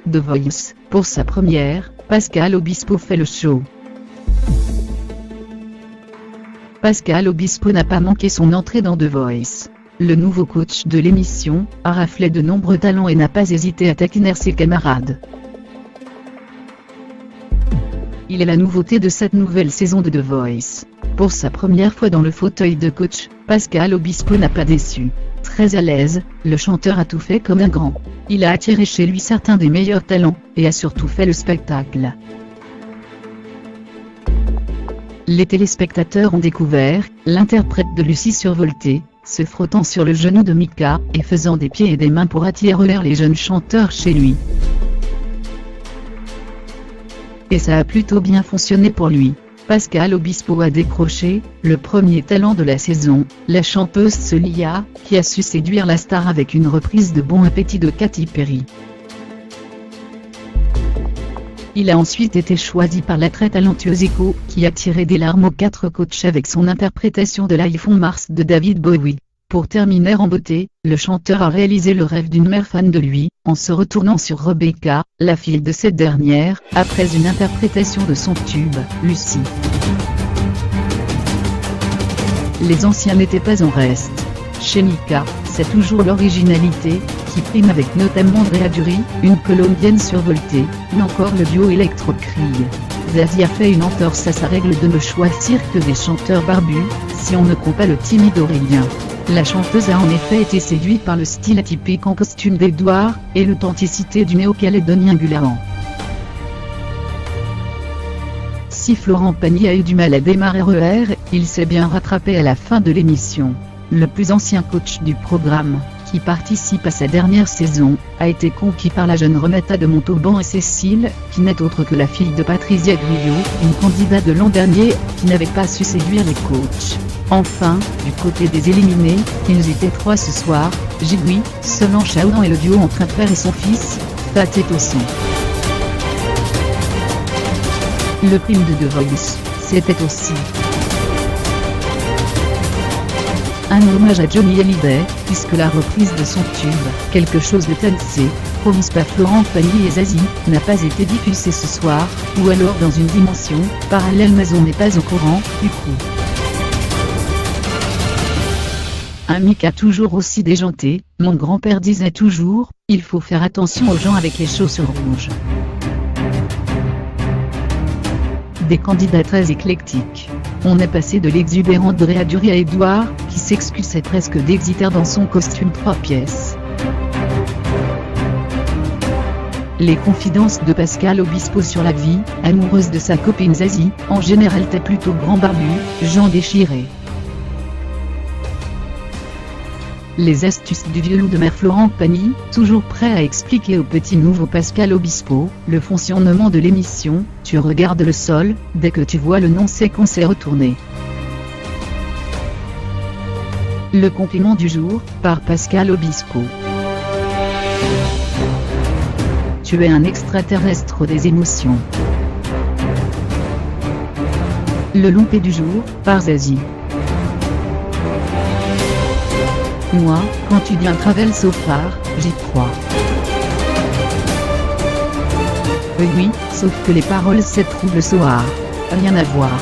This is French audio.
The Voice. Pour sa première, Pascal Obispo fait le show. Pascal Obispo n'a pas manqué son entrée dans The Voice. Le nouveau coach de l'émission a raflé de nombreux talents et n'a pas hésité à taquiner ses camarades. Il est la nouveauté de cette nouvelle saison de The Voice. Pour sa première fois dans le fauteuil de coach, Pascal Obispo n'a pas déçu. Très à l'aise, le chanteur a tout fait comme un grand. Il a attiré chez lui certains des meilleurs talents, et a surtout fait le spectacle. Les téléspectateurs ont découvert l'interprète de Lucie survoltée, se frottant sur le genou de Mika, et faisant des pieds et des mains pour attirer les jeunes chanteurs chez lui. Et ça a plutôt bien fonctionné pour lui. Pascal Obispo a décroché le premier talent de la saison, la chanteuse Celia, qui a su séduire la star avec une reprise de Bon Appétit de Katy Perry. Il a ensuite été choisi par la très talentueuse Echo, qui a tiré des larmes aux 4 coachs avec son interprétation de l'iPhone Mars de David Bowie. Pour terminer en beauté, le chanteur a réalisé le rêve d'une mère fan de lui, en se retournant sur Rebecca, la fille de cette dernière, après une interprétation de son tube, Lucie. Les anciens n'étaient pas en reste. Chez Mika, c'est toujours l'originalité qui prime, avec notamment Andrea Dury, une colombienne survoltée, ou encore le duo électro-cri. Zazie a fait une entorse à sa règle de ne choisir que des chanteurs barbus, si on ne compte pas le timide Aurélien. La chanteuse a en effet été séduite par le style atypique en costume d'Edouard, et l'authenticité du néo-calédonien Gulahan. Si Florent Pagny a eu du mal à démarrer RER, il s'est bien rattrapé à la fin de l'émission. Le plus ancien coach du programme, qui participe à sa dernière saison, a été conquis par la jeune Renata de Montauban et Cécile, qui n'est autre que la fille de Patricia Guyot, une candidate de l'an dernier, qui n'avait pas su séduire les coachs. Enfin, du côté des éliminés, ils étaient 3 ce soir, Gigui, Solange Aoudan et le duo entre un père et son fils, Fat et Tosson. Le prime de The Voice, c'était aussi un hommage à Johnny Hallyday, puisque la reprise de son tube, Quelque chose de Tennessee, promise par Florent Pagny et Zazie, n'a pas été diffusée ce soir, ou alors dans une dimension parallèle, mais on n'est pas au courant, du coup. Un Mika toujours aussi déjanté, mon grand-père disait toujours, il faut faire attention aux gens avec les chaussures rouges. Des candidats très éclectiques. On est passé de l'exubérant Andrea Dury à Edouard, qui s'excusait presque d'exiter dans son costume 3 pièces. Les confidences de Pascal Obispo sur la vie amoureuse de sa copine Zazie, en général t'es plutôt grand barbu, Jean déchiré. Les astuces du vieux loup de mer Florent Pagny, toujours prêt à expliquer au petit nouveau Pascal Obispo, le fonctionnement de l'émission, tu regardes le sol, dès que tu vois le nom c'est qu'on s'est retourné. Le compliment du jour, par Pascal Obispo. Tu es un extraterrestre des émotions. Le loupé du jour, par Zazie. Moi, quand tu dis un travel so far, j'y crois. Oui, sauf que les paroles c'est trouble soir. Rien à voir.